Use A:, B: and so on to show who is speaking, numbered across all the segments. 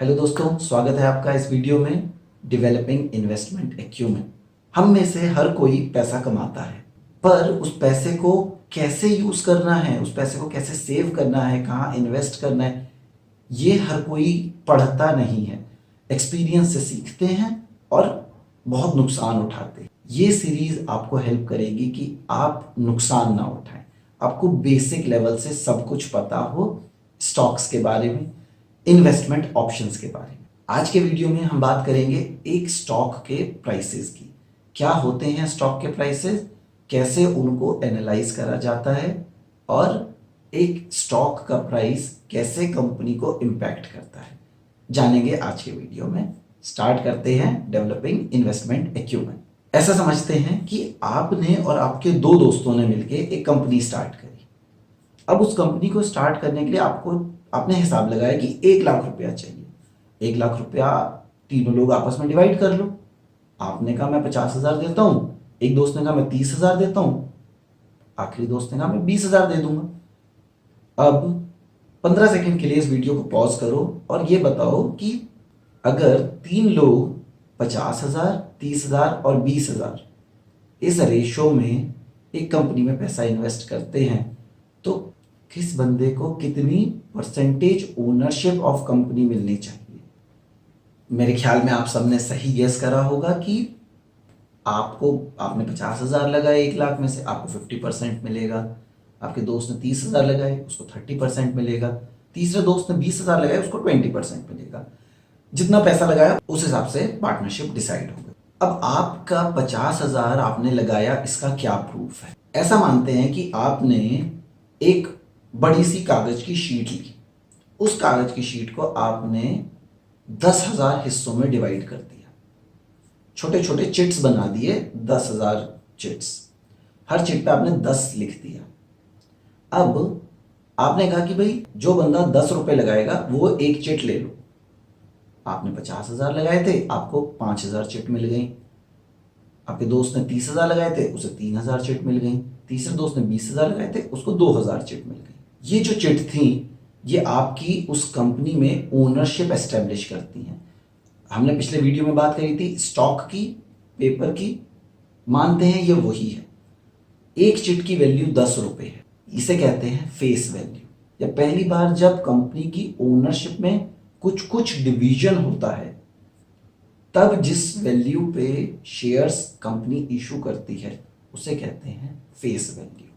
A: Hello दोस्तों, स्वागत है आपका इस वीडियो में डेवलपिंग इन्वेस्टमेंट एक्यूमेन। हम में से हर कोई पैसा कमाता है, पर उस पैसे को कैसे यूज करना है, उस पैसे को कैसे सेव करना है, कहाँ इन्वेस्ट करना है, ये हर कोई पढ़ता नहीं है। एक्सपीरियंस से सीखते हैं और बहुत नुकसान उठाते हैं। ये सीरीज आपको हेल्प करेगी कि आप नुकसान ना उठाएं, आपको बेसिक लेवल से सब कुछ पता हो स्टॉक्स के बारे में, इन्वेस्टमेंट ऑप्शंस के बारे में। आज के वीडियो में हम बात करेंगे एक स्टॉक के प्राइसेस की। क्या होते हैं स्टॉक के प्राइसेस, कैसे उनको एनालाइज करा जाता है और एक स्टॉक का प्राइस कैसे कंपनी को इम्पैक्ट करता है, जानेंगे आज के वीडियो में। स्टार्ट करते हैं डेवलपिंग इन्वेस्टमेंट एक्यूमेन। ऐसा समझते हैं कि आपने और आपके दो दोस्तों ने मिलकर एक कंपनी स्टार्ट करी। अब उस कंपनी को स्टार्ट करने के लिए आपने हिसाब लगाया कि 1 लाख रुपया चाहिए। 1 लाख रुपया तीनों लोग आपस में डिवाइड कर लो। आपने कहा मैं 50,000 देता हूं, एक दोस्त ने कहा मैं 30,000 देता हूं, आखिरी दोस्त ने कहा मैं 20,000 दे दूंगा। अब 15 सेकंड के लिए इस वीडियो को पॉज करो और ये बताओ कि अगर 3 लोग 50,000, 30,000 और 20,000 इस रेशो में एक कंपनी में पैसा इन्वेस्ट करते हैं तो किस बंदे को कितनी परसेंटेज ओनरशिप ऑफ कंपनी मिलनी चाहिए। मेरे ख्याल में आप सबने सही गेस करा होगा कि आपने 50,000 लगाए 1 लाख में से, आपको 50% मिलेगा। आपके दोस्त ने 30,000 लगाए, उसको 30% मिलेगा। तीसरे दोस्त ने 20,000 लगाए, उसको 20% मिलेगा। जितना पैसा लगाया उस हिसाब से पार्टनरशिप डिसाइड होगा। अब आपका 50,000 आपने लगाया, इसका क्या प्रूफ है? ऐसा मानते हैं कि आपने एक बड़ी सी कागज की शीट ली, उस कागज की शीट को आपने 10,000 हिस्सों में डिवाइड कर दिया, छोटे छोटे चिट्स बना दिए, 10,000 चिट्स। हर चिट पे आपने 10 लिख दिया। अब आपने कहा कि भाई जो बंदा 10 रुपए लगाएगा वो एक चिट ले लो। आपने 50,000 लगाए थे, आपको 5,000 चिट मिल गई। आपके दोस्त ने 30,000 लगाए थे, उसे 3,000 चिट मिल गई। तीसरे दोस्त ने 20,000 लगाए थे, उसको 2,000 चिट मिल गई। ये जो चिट थी ये आपकी उस कंपनी में ओनरशिप एस्टेब्लिश करती हैं। हमने पिछले वीडियो में बात करी थी स्टॉक की, पेपर की। मानते हैं ये वही है। एक चिट की वैल्यू 10 रुपए है, इसे कहते हैं फेस वैल्यू। या पहली बार जब कंपनी की ओनरशिप में कुछ कुछ डिवीजन होता है तब जिस वैल्यू पे शेयर्स कंपनी इशू करती है उसे कहते हैं फेस वैल्यू।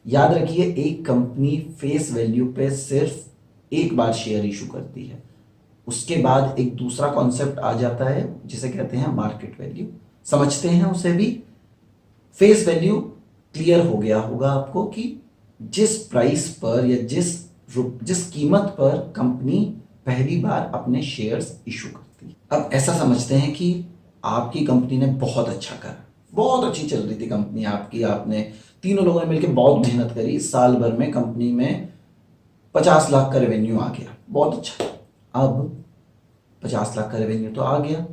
A: याद रखिए, एक कंपनी फेस वैल्यू पे सिर्फ एक बार शेयर इशू करती है, उसके बाद एक दूसरा कॉन्सेप्ट आ जाता है जिसे कहते हैं मार्केट वैल्यू। समझते हैं उसे भी। फेस वैल्यू क्लियर हो गया होगा आपको कि जिस प्राइस पर या जिस कीमत पर कंपनी पहली बार अपने शेयर्स इशू करती है। अब ऐसा समझते हैं कि आपकी कंपनी ने बहुत अच्छा करा, बहुत अच्छी चल रही थी कंपनी आपकी, आपने तीनों लोगों ने मिलकर बहुत मेहनत करी, साल भर में कंपनी में 50 लाख का रेवेन्यू आ गया, बहुत अच्छा। अब 50 लाख का रेवेन्यू तो आ गया,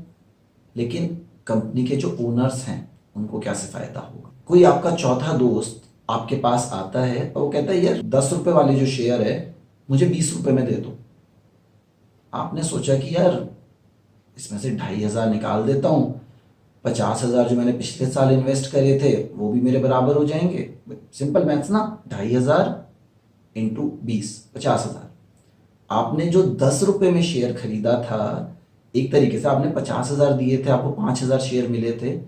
A: लेकिन कंपनी के जो ओनर्स हैं उनको क्या से फायदा होगा? कोई आपका चौथा दोस्त आपके पास आता है और वो कहता है यार 10 रुपए वाले जो शेयर है मुझे 20 रुपए में दे दो। आपने सोचा कि यार इसमें से 2,500 निकाल देता हूं, 50,000 जो मैंने पिछले साल इन्वेस्ट करे थे वो भी मेरे बराबर हो जाएंगे। सिंपल मैथ्स ना, 2,500 इंटू 20, 50,000। आपने जो 10 रुपए में शेयर खरीदा था, एक तरीके से आपने 50,000 दिए थे, आपको 5,000 शेयर मिले थे।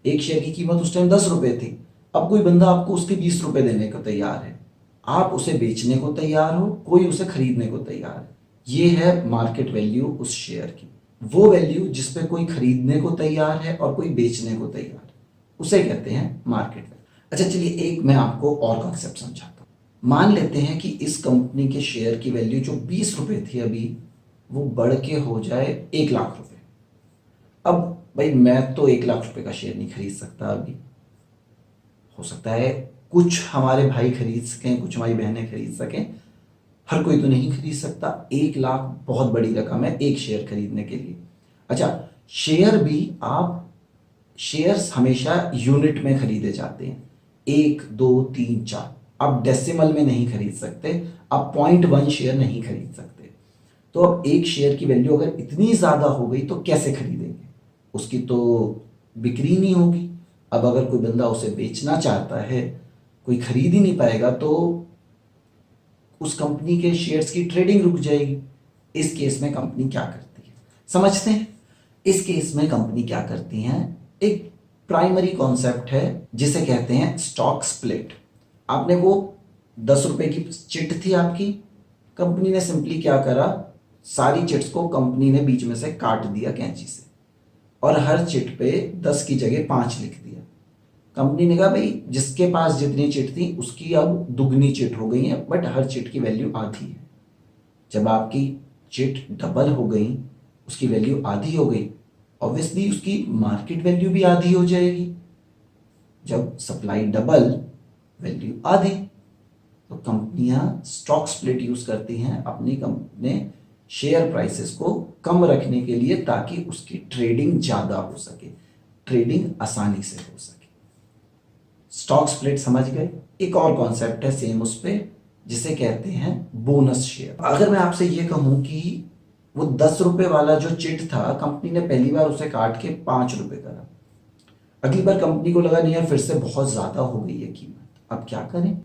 A: एक शेयर की कीमत उस टाइम 10 रुपए थी। अब कोई बंदा आपको उसके 20 रुपए देने को तैयार है, आप उसे बेचने को तैयार हो, कोई उसे खरीदने को तैयार है। ये है मार्केट वैल्यू उस शेयर की। वो वैल्यू जिसपे कोई खरीदने को तैयार है और कोई बेचने को तैयार है, उसे कहते हैं मार्केट वैल्यू। अच्छा चलिए, एक मैं आपको और कॉन्सेप्ट समझाता हूँ। मान लेते हैं कि इस कंपनी के शेयर की वैल्यू जो 20 रुपए थी अभी, वो बढ़ के हो जाए 1 लाख रुपए। अब भाई मैं तो 1 लाख रुपए का शेयर नहीं खरीद सकता अभी। हो सकता है कुछ हमारे भाई खरीद सकें, कुछ हमारी बहनें खरीद सकें, हर कोई तो नहीं खरीद सकता। 1 लाख बहुत बड़ी रकम है एक शेयर खरीदने के लिए। अच्छा, शेयर भी शेयर्स हमेशा यूनिट में खरीदे जाते हैं, 1, 2, 3, 4। आप डेसिमल में नहीं खरीद सकते, आप 0.1 शेयर नहीं खरीद सकते। तो अब एक शेयर की वैल्यू अगर इतनी ज़्यादा हो गई तो कैसे खरीदेंगे, उसकी तो बिक्री नहीं होगी। अब अगर कोई बंदा उसे बेचना चाहता है, कोई खरीद ही नहीं पाएगा, तो उस कंपनी के शेयर्स की ट्रेडिंग रुक जाएगी। इस केस में कंपनी क्या करती है समझते हैं। इस केस में कंपनी क्या करती हैं, एक प्राइमरी कॉन्सेप्ट है जिसे कहते हैं स्टॉक स्प्लिट। आपने वो 10 रुपए की चिट थी आपकी, कंपनी ने सिंपली क्या करा, सारी चिट्स को कंपनी ने बीच में से काट दिया कैंची से, और हर चिट पे 10 की जगह 5 लिख दिया। कंपनी ने कहा भाई जिसके पास जितनी चिट थी उसकी अब दुगनी चिट हो गई है, बट हर चिट की वैल्यू आधी है। जब आपकी चिट डबल हो गई, उसकी वैल्यू आधी हो गई, ऑब्वियसली उसकी मार्केट वैल्यू भी आधी हो जाएगी। जब सप्लाई डबल, वैल्यू आधी। तो कंपनियां स्टॉक स्प्लिट यूज करती हैं अपनी कंपनी शेयर प्राइसेस को कम रखने के लिए, ताकि उसकी ट्रेडिंग ज्यादा हो सके, ट्रेडिंग आसानी से हो सके। स्टॉक स्प्लिट समझ गए। एक और कॉन्सेप्ट है सेम उस पे, जिसे कहते हैं बोनस शेयर। अगर मैं आपसे ये कहूं कि वो 10 रुपए वाला जो चिट था, कंपनी ने पहली बार उसे काट के 5 रुपए करा, अगली बार कंपनी को लगा नहीं यार फिर से बहुत ज्यादा हो गई है कीमत, अब क्या करें।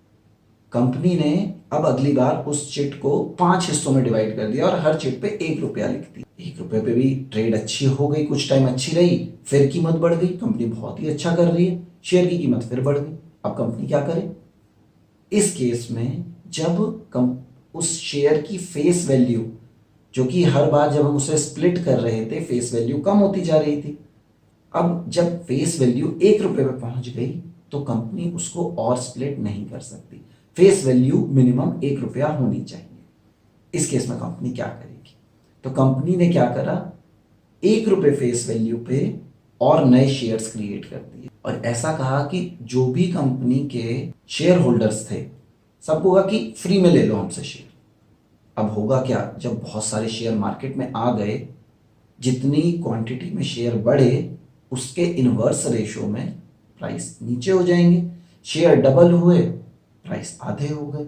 A: कंपनी ने अब अगली बार उस चिट को 5 हिस्सों में डिवाइड कर दिया और हर चिट पे 1 रुपया लिख दिया। 1 रुपये पे भी ट्रेड अच्छी हो गई, कुछ टाइम अच्छी रही, फिर कीमत बढ़ गई, कंपनी बहुत ही अच्छा कर रही है, शेयर की कीमत फिर बढ़ गई। अब कंपनी क्या करे। इस केस में जब उस शेयर की फेस वैल्यू, जो कि हर बार जब हम उसे स्प्लिट कर रहे थे फेस वैल्यू कम होती जा रही थी, अब जब फेस वैल्यू 1 रुपये पे पहुंच गई तो कंपनी उसको और स्प्लिट नहीं कर सकती। फेस वैल्यू मिनिमम 1 रुपया होनी चाहिए। इस केस में कंपनी क्या करेगी, तो कंपनी ने क्या करा, 1 रुपये फेस वैल्यू पे और नए शेयर्स क्रिएट कर दिए, और ऐसा कहा कि जो भी कंपनी के शेयर होल्डर्स थे सबको कहा कि फ्री में ले लो हमसे शेयर। अब होगा क्या, जब बहुत सारे शेयर मार्केट में आ गए, जितनी क्वांटिटी में शेयर बढ़े उसके इनवर्स रेशो में प्राइस नीचे हो जाएंगे। शेयर डबल हुए, प्राइस आधे हो गए।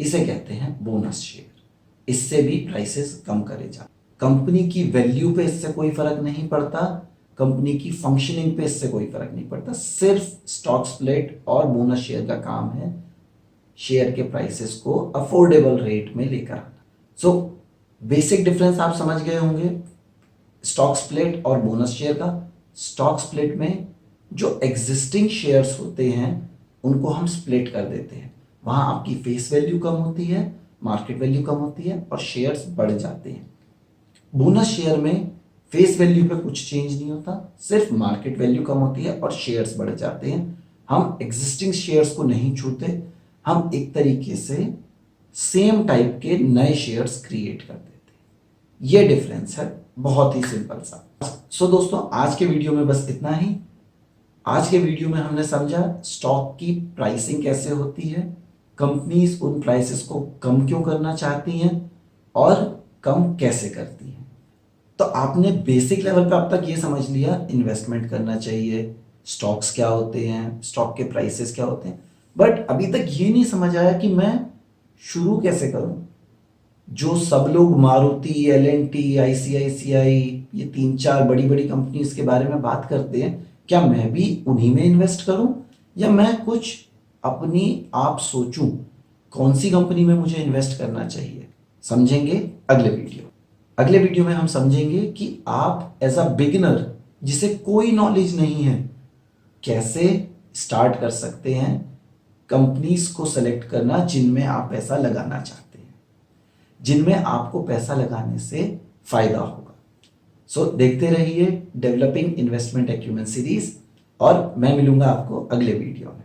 A: इसे कहते हैं बोनस शेयर। इससे भी प्राइसेस कम करे जा। कंपनी की वैल्यू पे इससे कोई फर्क नहीं पड़ता, कंपनी की फंक्शनिंग पे इससे कोई फर्क नहीं पड़ता। सिर्फ स्टॉक स्प्लिट और बोनस शेयर का काम है शेयर के प्राइसेस को अफोर्डेबल रेट में लेकर आना। सो बेसिक डिफरेंस आप समझ गए होंगे स्टॉक स्प्लिट और बोनस शेयर का। स्टॉक स्प्लिट में जो एग्जिस्टिंग शेयर्स होते हैं उनको हम स्प्लिट कर देते हैं, वहां आपकी फेस वैल्यू कम होती है, मार्केट वैल्यू कम होती है और शेयर्स बढ़ जाते हैं। बोनस शेयर में फेस वैल्यू पे कुछ चेंज नहीं होता, सिर्फ मार्केट वैल्यू कम होती है और शेयर्स बढ़ जाते हैं। हम एग्जिस्टिंग शेयर्स को नहीं छूते, हम एक तरीके से सेम टाइप के नए शेयर्स क्रिएट कर देते हैं। ये डिफरेंस है, बहुत ही सिंपल सा। सो दोस्तों आज के वीडियो में बस इतना ही। आज के वीडियो में हमने समझा स्टॉक की प्राइसिंग कैसे होती है, कंपनीज उन प्राइसेस को कम क्यों करना चाहती हैं और कम कैसे करती हैं। तो आपने बेसिक लेवल पे अब तक ये समझ लिया इन्वेस्टमेंट करना चाहिए, स्टॉक्स क्या होते हैं, स्टॉक के प्राइसेस क्या होते हैं, बट अभी तक ये नहीं समझ आया कि मैं शुरू कैसे करूं। जो सब लोग मारुति, एल&टी, आईसीआईसीआई, ये 3-4 बड़ी बड़ी कंपनीज के बारे में बात करते हैं, क्या मैं भी उन्हीं में इन्वेस्ट करूं या मैं कुछ अपनी आप सोचूं कौन सी कंपनी में मुझे इन्वेस्ट करना चाहिए। समझेंगे अगले वीडियो। अगले वीडियो में हम समझेंगे कि आप एज अ बिगिनर जिसे कोई नॉलेज नहीं है कैसे स्टार्ट कर सकते हैं कंपनीज को सेलेक्ट करना जिनमें आप पैसा लगाना चाहते हैं, जिनमें आपको पैसा लगाने से फायदा होगा। सो देखते रहिए डेवलपिंग इन्वेस्टमेंट एक्यूमेन सीरीज, और मैं मिलूंगा आपको अगले वीडियो में।